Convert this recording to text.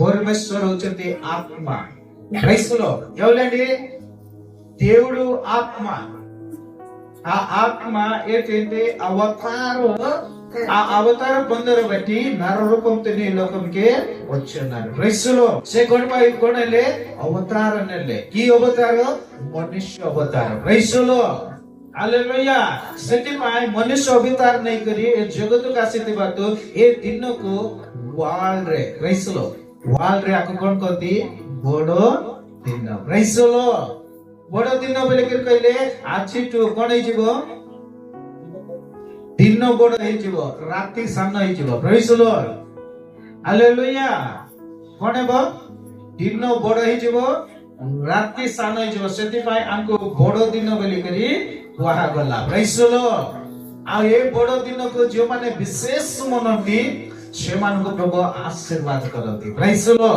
పరమేశ్వరు వచ్చేది ఆత్మ. క్రైస్తవులో ఎవరండి? దేవుడు ఆత్మ. ఆ ఆత్మ ఏంటంటే అవతారం. ఆ అవతారం పొందరు బట్టి నర రూపంతో ఈ లోకంకి వచ్చున్నారు. క్రైస్తవులో से कोण ले अवतार ले की अवतार मनुष्य अवतार. क्రైస్తవులో हालेलुया. ସେଥିପାଇଁ ମନୁଷ୍ୟ ଅବତାର ନେଇକରି ଏ ଜଗତକୁ ଆସିଥିବା ତ ଏ ଦିନକୁ ୱାର୍ଲଡରେ କ୍రైస్తవులో ୱାର୍ଲଡରେ ଆକୁ କଣ କହନ୍ତି? ବଡ ଦିନ. କ୍రైస్తవులో ବଡ ଦିନ ବୋଲିକରି କହିଲେ ଆଜିଠୁ କଣ ହେଇଯିବ? ଦିନ ବଡ ହେଇଯିବ, ରାତି ସାନ ହେଇଯିବ. କ୍రైస్తవులో ହାଲେଲୁୟା. କଣ ହେବ? ଦିନ ବଡ ହେଇଯିବ, ରାତି ସାନ ହେଇଯିବ. ସେଥିପାଇଁ ଆମକୁ ବଡ ଦିନ ବୋଲିକରି କୁହାଗଲା. କ୍రైస్తవులో ଆଉ ଏ ବଡ ଦିନକୁ ଯେଉଁମାନେ ବିଶେଷ ମନାନ୍ତି ସେମାନଙ୍କୁ ପ୍ରଭୁ ଆଶୀର୍ବାଦ କରନ୍ତି. କ୍రైస్తవులో